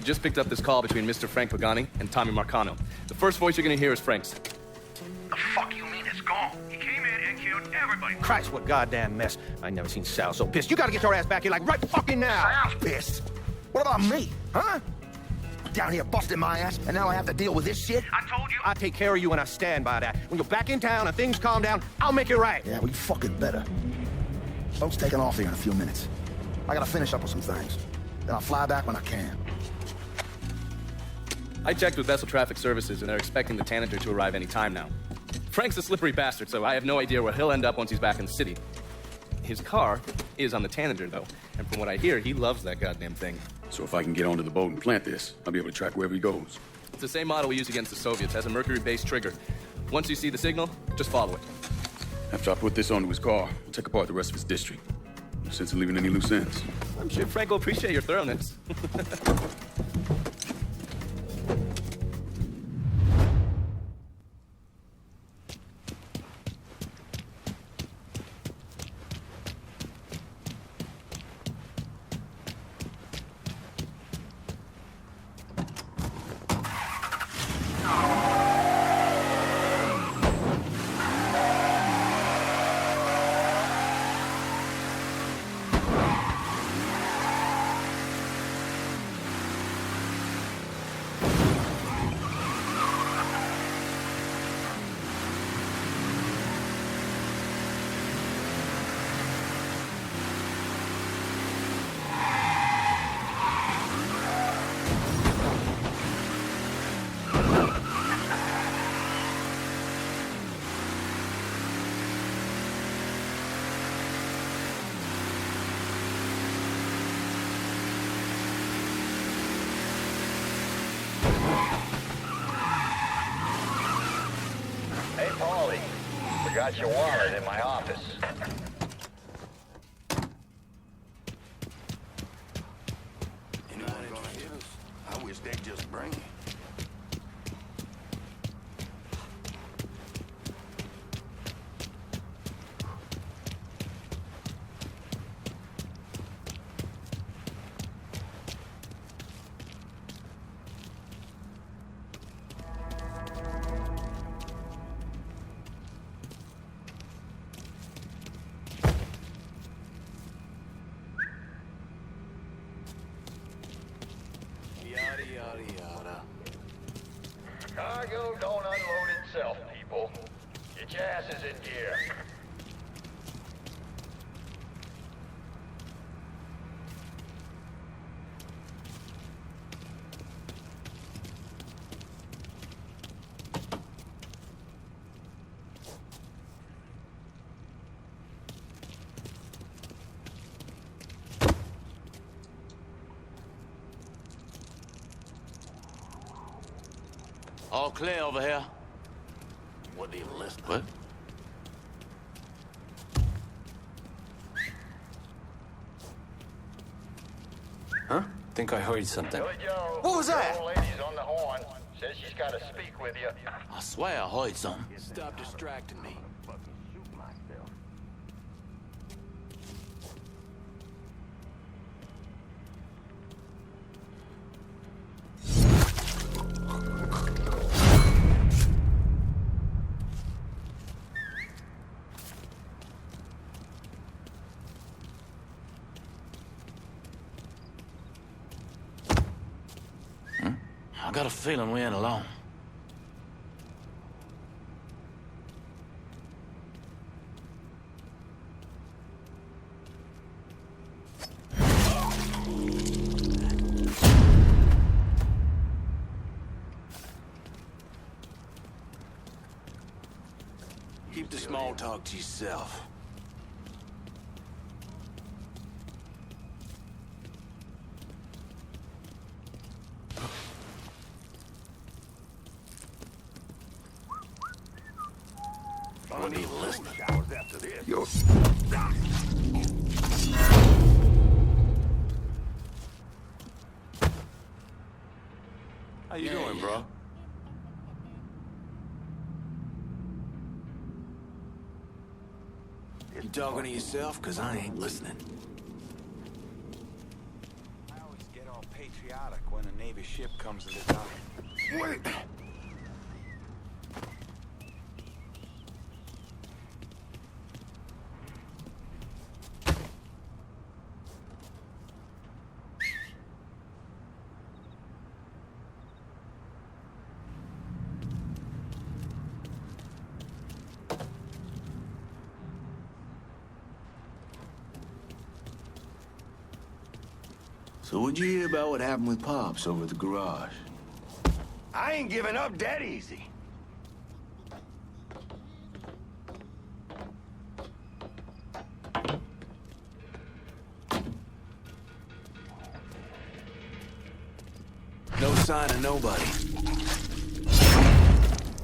just picked up this call between Mr. Frank Pagani and Tommy Marcano. The first voice you're gonna hear is Frank's. The fuck you mean it's gone? He came in and killed everybody. Christ, what goddamn mess. I ain't never seen Sal so pissed. You gotta get your ass back here like right fucking now. Sal's pissed. What about me? Huh? Down here busting my ass, and now I have to deal with this shit? I told you. I take care of you and I stand by that. When you're back in town and things calm down, I'll make it right. Yeah, we fucking better. Boat's taking off here in a few minutes. I gotta finish up with some things. Then I'll fly back when I can. I checked with Vessel Traffic Services, and they're expecting the Tanager to arrive any time now. Frank's a slippery bastard, so I have no idea where he'll end up once he's back in the city. His car is on the Tanager, though, and from what I hear, he loves that goddamn thing. So if I can get onto the boat and plant this, I'll be able to track wherever he goes. It's the same model we use against the Soviets. Has a mercury-based trigger. Once you see the signal, just follow it. After I put this onto his car, I'll take apart the rest of his district. No sense in leaving any loose ends. I'm sure Frank will appreciate your thoroughness. Forgot your wallet in my office. Anyone gonna hit us? I wish they'd just bring it. Yada, yada, yada. Cargo don't unload itself, people. Get your asses in gear. All clear over here. Wasn't even listening. What? Huh? Think I heard something. Billy Joe, What was that? the old lady's on the horn. Says she's got to speak with you. I swear I heard something. Stop distracting me. Fucking shoot myself. I got a feeling we ain't alone. Keep the small talk to yourself. Wasn't even listening. After this. Yo. How you doing, bro? You talking to yourself? Cause I ain't listening. I always get all patriotic when when a Navy ship comes to the dock. Wait! So what'd you hear about what happened with Pops over at the garage? I ain't giving up that easy. No sign of nobody.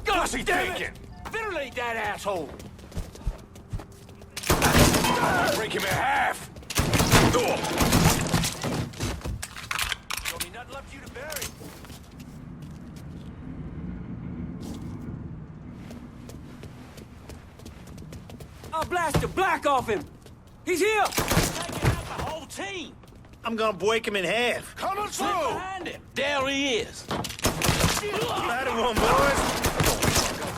What's he thinking? Ventilate that asshole! Break him in half. Don't be nothing left for you to bury. I'll blast the black off him! He's here! Taking out the whole team. I'm gonna break him in half. Coming Right through. behind him. There he is. That one, boys.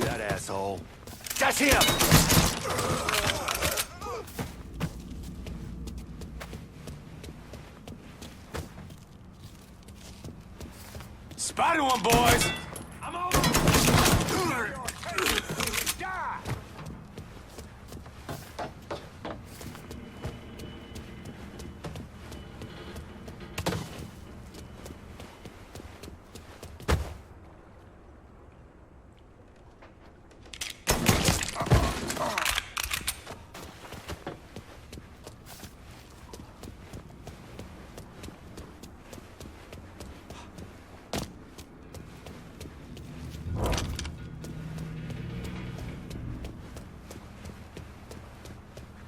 That asshole. That's him. Spotted one, boys. I'm over. Die.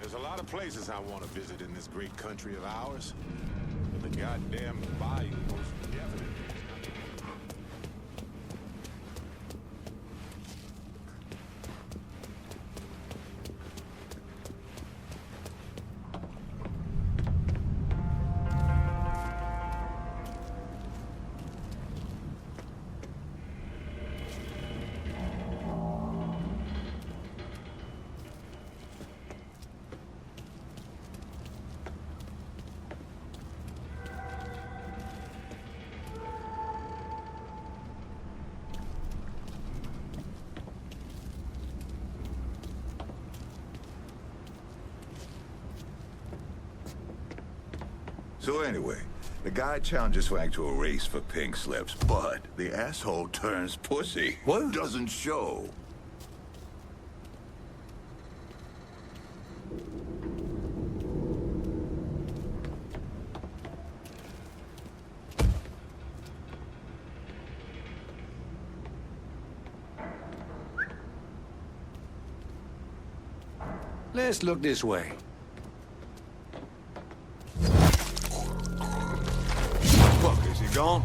There's a lot of places I want to visit in this great country of ours. But the goddamn bayou most definitely. So anyway, the guy challenges Frank to a race for pink slips, but the asshole turns pussy. What? Doesn't show. Let's look this way. Fuck, is he gone?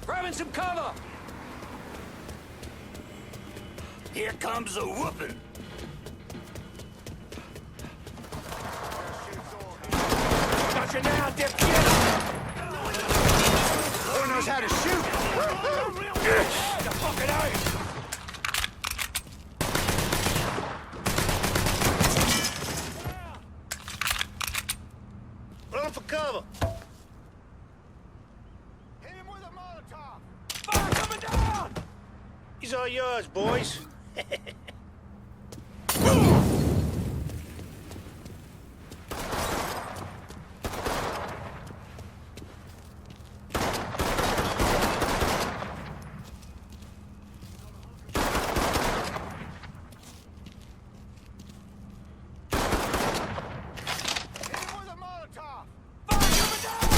Grabbing some cover! Here comes a whooping. Got you now, dipshit! Who knows how to shoot? The fucking ice! Run for cover. Hit him with a Molotov! Fire coming down! These are yours, boys. Hit him with a Molotov! Fire coming down!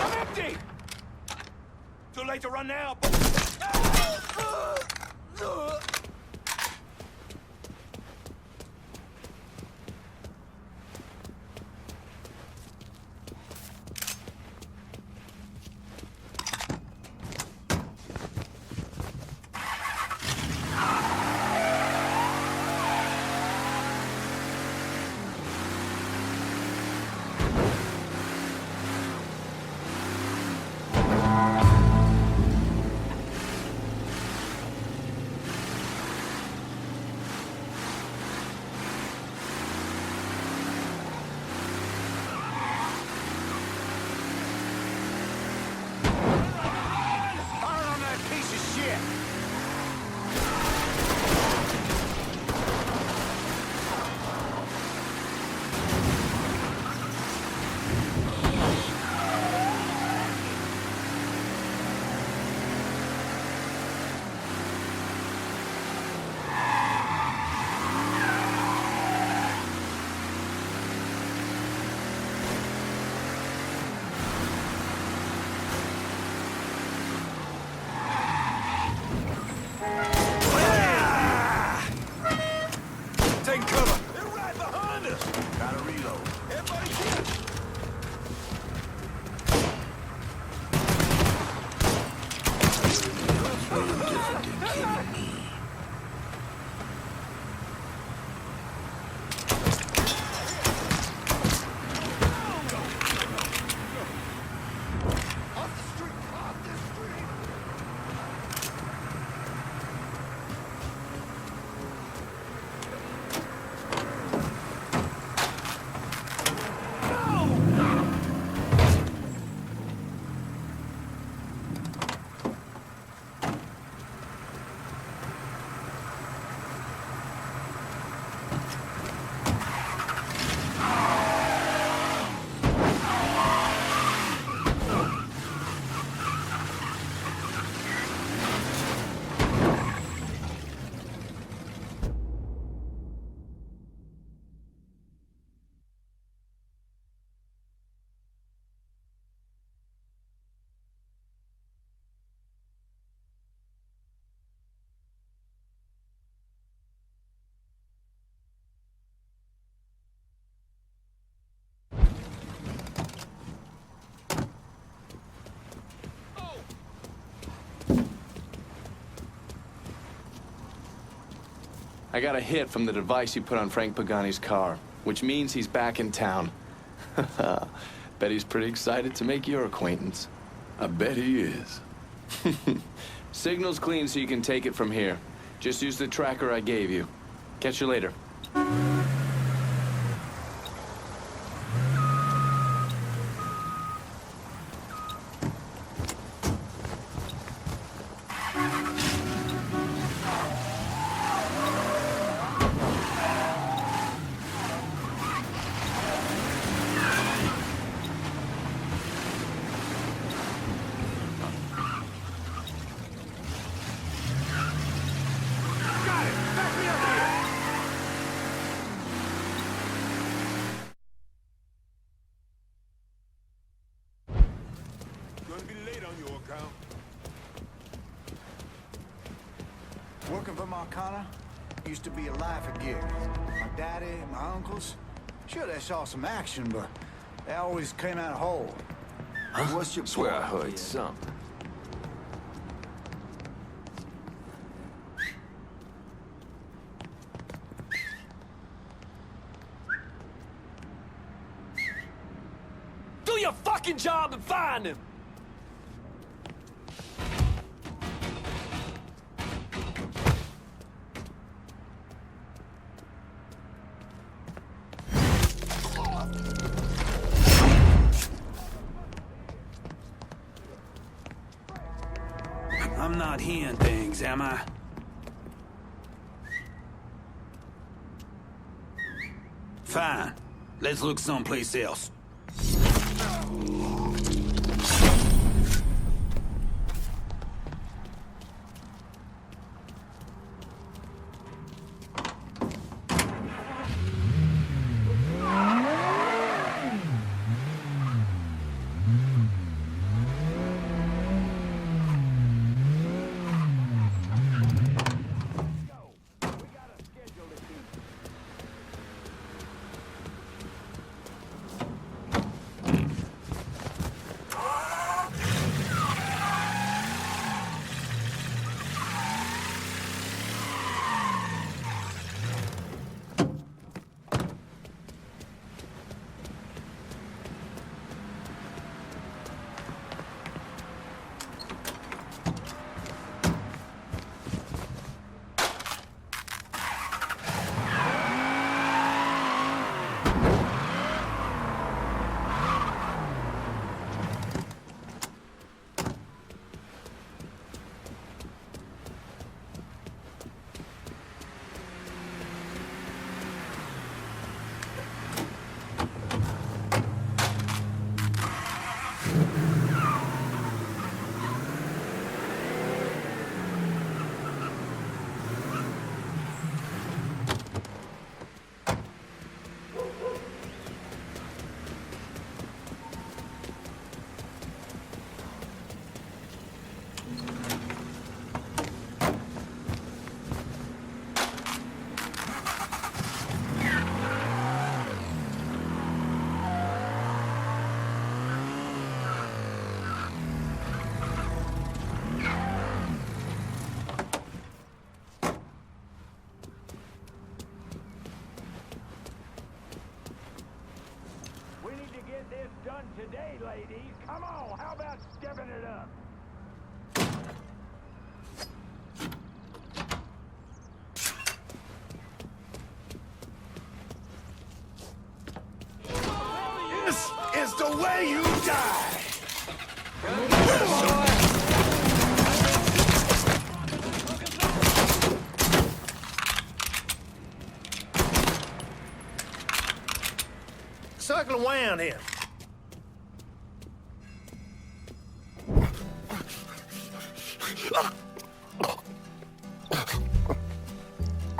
I'm empty! Too late to run now. Fire on that piece of shit! Take cover! They're right behind us! Gotta reload. Everybody shoot! Off the street! Off the street! I got a hit from the device you put on Frank Pagani's car, which means he's back in town. Bet he's pretty excited to make your acquaintance. I bet he is. Signal's clean so you can take it from here. Just use the tracker I gave you. Catch you later. Gonna be late on your account. Working for Marcana used to be a life of gig. My daddy, my uncles, Sure, they saw some action, but they always came out whole. Huh? What's your Swear I point? heard something. Do your fucking job and find him! I'm not hearing things, am I? Fine. Let's look someplace else. Today, ladies. Come on, how about stepping it up? This is the way you die! Circling around here.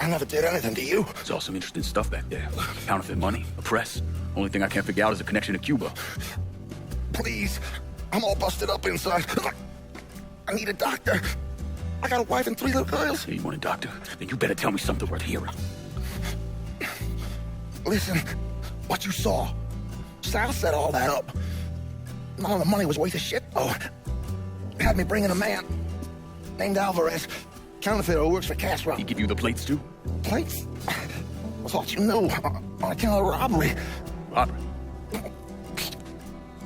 I never did anything to you. There's all some interesting stuff back there. Counterfeit money, a press. Only thing I can't figure out is a connection to Cuba. Please. I'm all busted up inside. I need a doctor. I got a wife and 3 little girls. Hey, you want a doctor? Then you better tell me something worth hearing. Listen, what you saw. Sal set all that up. None of the money was worth a shit, though. Had me bringing a man named Alvarez. Counterfeiter who works for Castro. He give you the plates, too? Plates? I thought you knew. On account of robbery. Robbery?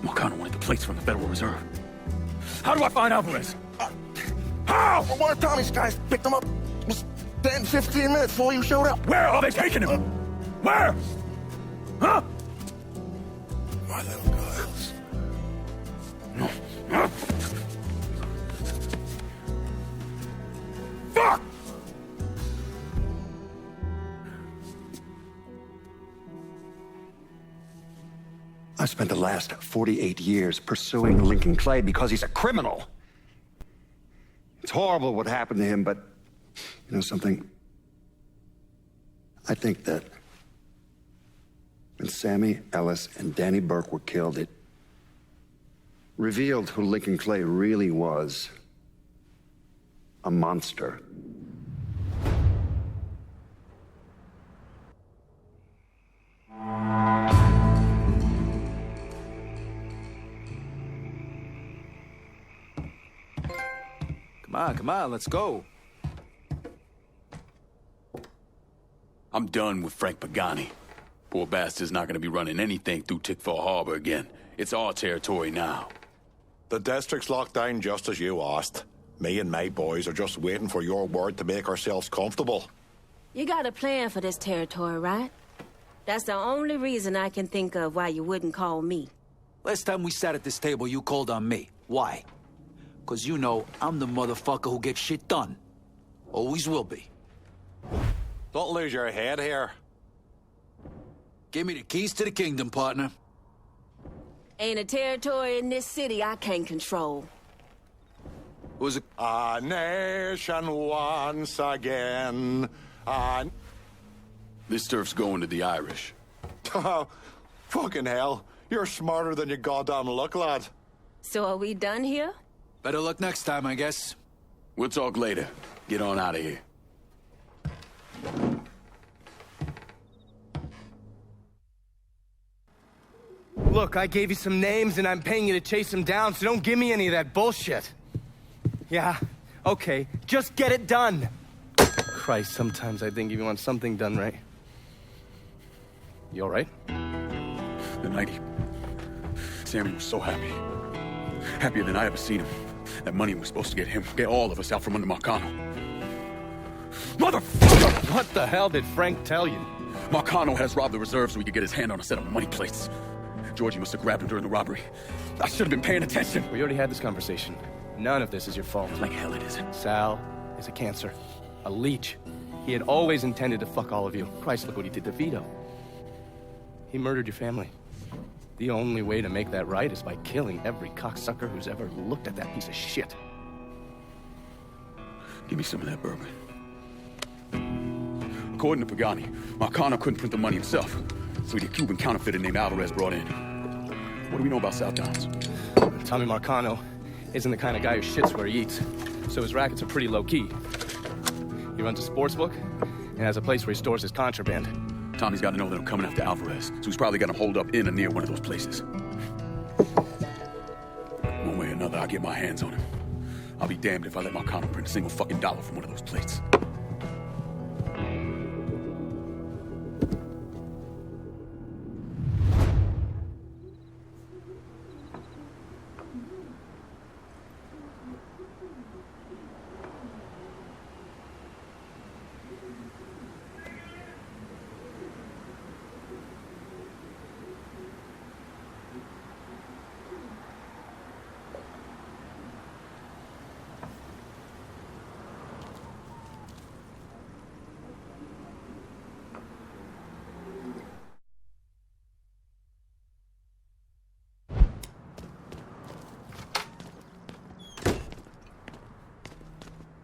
Marcano wanted the plates from the Federal Reserve. How do I find Alvarez? How? Well, one of Tommy's guys picked him up. It was 10, 15 minutes before you showed up. Where are they taking him? Where? Huh? My little girls. No. Huh? Fuck! I spent the last 48 years pursuing Lincoln Clay because he's a criminal. It's horrible what happened to him, but you know something? I think that when Sammy Ellis and Danny Burke were killed, it revealed who Lincoln Clay really was. A monster. Come on, let's go. I'm done with Frank Pagani. Poor bastard's not gonna be running anything through Tickfall Harbor again. It's our territory now. The district's locked down just as you asked. Me and my boys are just waiting for your word to make ourselves comfortable. You got a plan for this territory, right? That's the only reason I can think of why you wouldn't call me. Last time we sat at this table, you called on me. Why? Because you know I'm the motherfucker who gets shit done. Always will be. Don't lose your head here. Give me the keys to the kingdom, partner. Ain't a territory in this city I can't control. Who's it? A nation once again. This turf's going to the Irish. Fucking hell. You're smarter than you goddamn look, lad. So are we done here? Better luck next time, I guess. We'll talk later. Get on out of here. Look, I gave you some names and I'm paying you to chase them down, so don't give me any of that bullshit. Yeah, okay, just get it done. Christ, sometimes I think you want something done right. You all right? The night Sammy was so happy. Happier than I ever seen him. That money was supposed to get him, get all of us out from under Marcano. Motherfucker! What the hell did Frank tell you? Marcano has robbed the reserves so he could get his hand on a set of money plates. Georgie must have grabbed him during the robbery. I should have been paying attention. We already had this conversation. None of this is your fault. Like hell it isn't. Sal is a cancer. A leech. He had always intended to fuck all of you. Christ, look what he did to Vito. He murdered your family. The only way to make that right is by killing every cocksucker who's ever looked at that piece of shit. Give me some of that bourbon. According to Pagani, Marcano couldn't print the money himself, so he had a Cuban counterfeiter named Alvarez brought in. What do we know about South Downs? Tommy Marcano isn't the kind of guy who shits where he eats, so his rackets are pretty low-key. He runs a sports book and has a place where he stores his contraband. Tommy's got to know that I'm coming after Alvarez, so he's probably got him holed up in or near one of those places. One way or another, I'll get my hands on him. I'll be damned if I let Marcano print a single fucking dollar from one of those plates.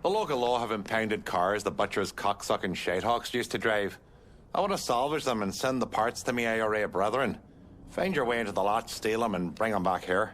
The local law have impounded cars the butcher's cocksucking shitehawks used to drive. I want to salvage them and send the parts to me IRA brethren. Find your way into the lot, steal them, and bring them back here.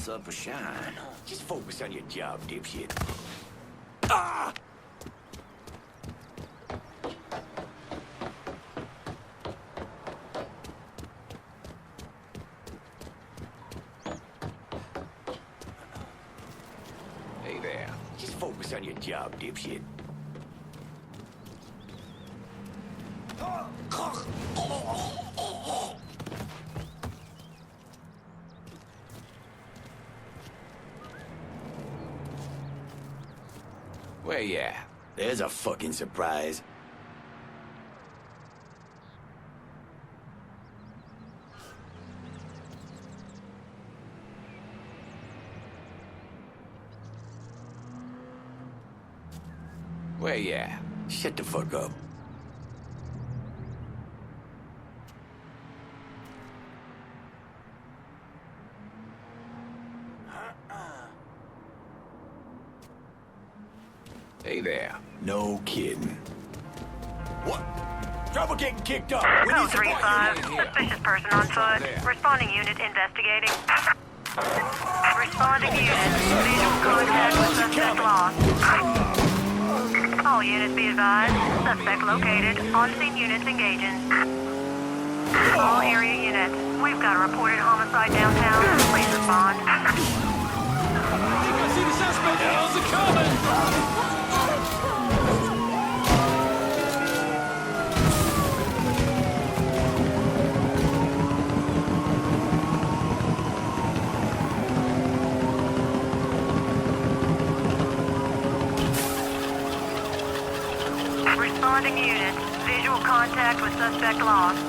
bust up a shine. Just focus on your job, dipshit. Ah! Hey there. Just focus on your job, dipshit. Well, yeah, there's a fucking surprise. Well, yeah, shut the fuck up. Hey there. No kidding. What? Trouble getting kicked up. We need Code 3-5. Suspicious person on foot. Responding unit investigating. Responding unit. Visual contact with suspect lost. All units be advised. Suspect located. On-scene units engaging. All area units. We've got a reported homicide downtown. Please respond. I see the suspect. How's it coming? Responding unit. Visual contact with suspect lost.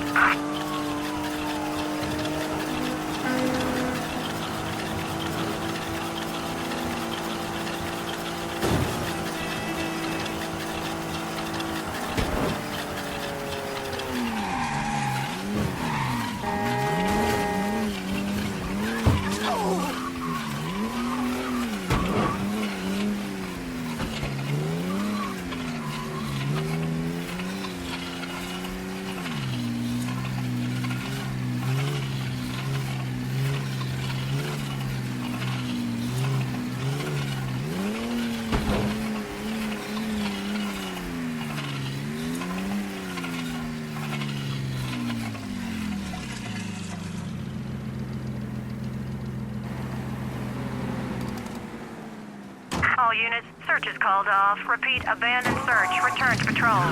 All units, search is called off. Repeat, abandoned search. Return to patrol.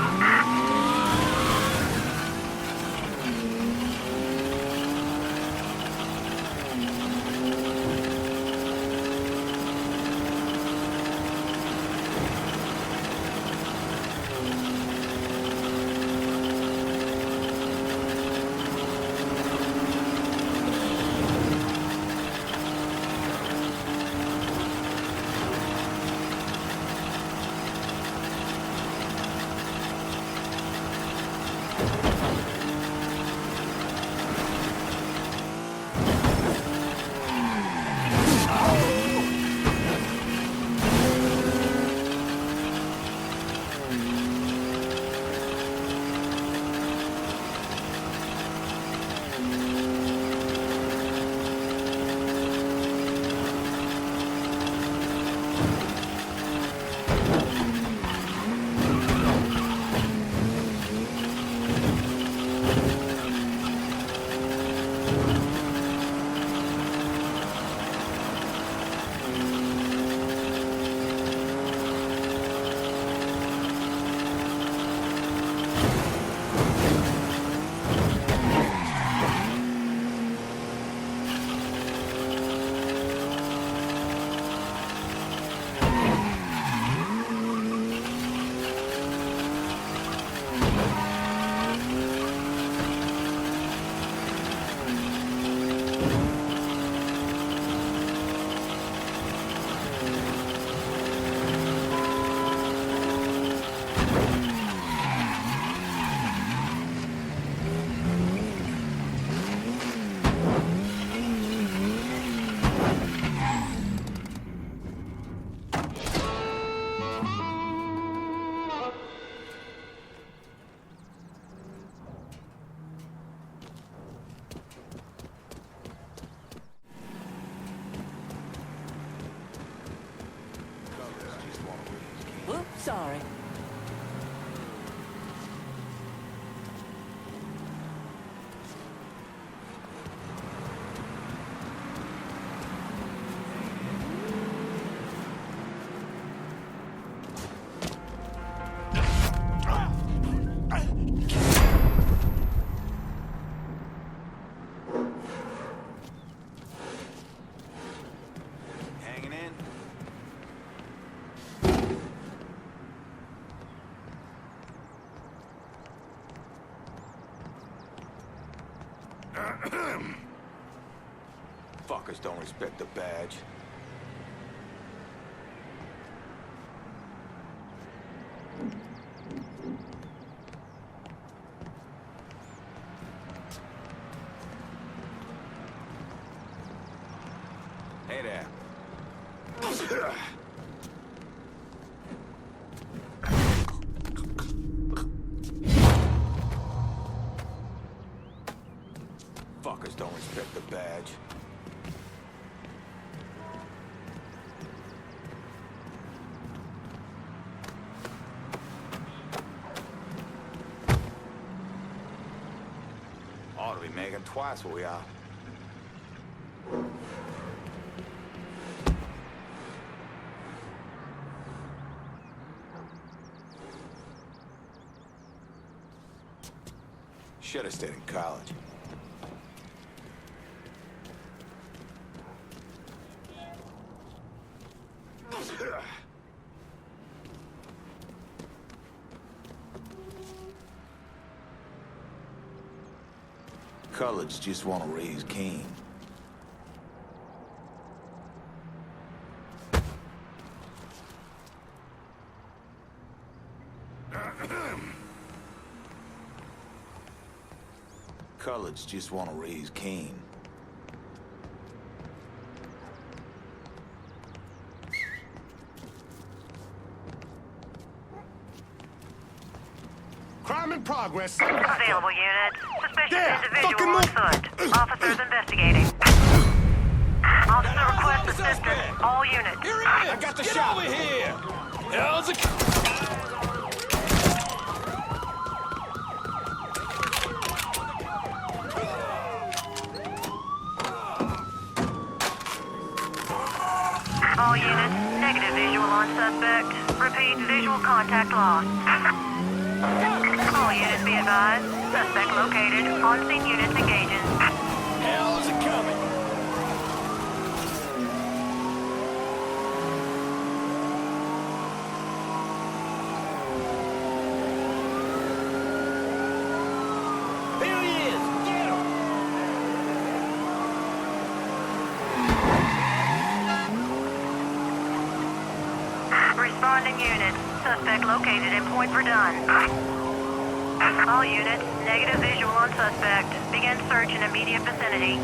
Fuckers don't respect the badge. Hey there. Fuckers don't respect the badge. Ought to be making twice what we are. Should have stayed in college. Coloreds just want to raise Cain. Coloreds just want to raise Cain. Crime in progress. Available unit. Suspicious individual on foot. Officers investigating. Officer request assistance. All units. Here he is. I got the shot. Get over here. How's it? All units. Negative visual on suspect. Repeat, visual contact lost. All units be advised. Suspect located. On-scene units engaging. How's it coming? Here he is. Get him. Responding units. Suspect located at Point Verdun. All units, negative visual on suspect. Begin search in immediate vicinity.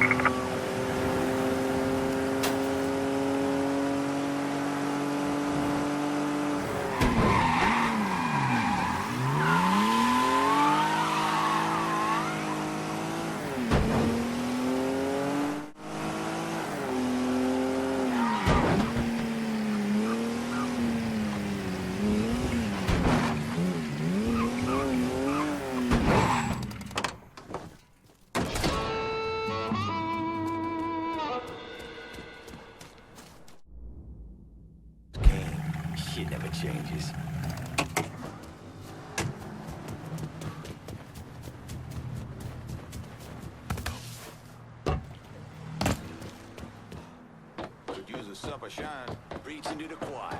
Shit never changes. Could use a supper shine. Reach into the choir.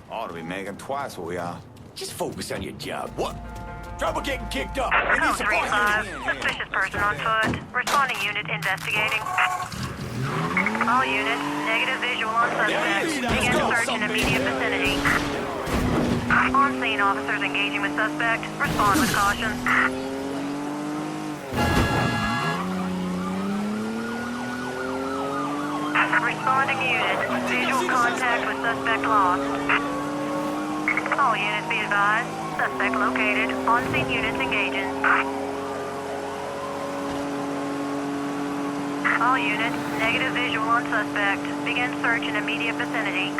Ought to be making twice what we are. Just focus on your job. What? Trouble getting kicked up. We need Code support 35. units. Suspicious person on foot. Responding unit investigating. All units, negative visual on suspect. Begin search in immediate vicinity. On-scene officers engaging with suspect. Respond with caution. Responding unit. Visual contact with suspect lost. All units be advised. Suspect located. On-scene units engaging. All units, negative visual on suspect. Begin search in immediate vicinity.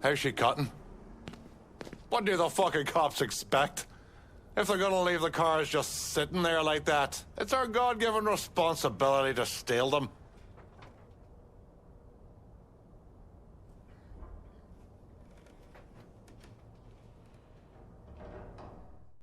How's she cutting? What do the fucking cops expect? If they're gonna leave the cars just sitting there like that, it's our God-given responsibility to steal them.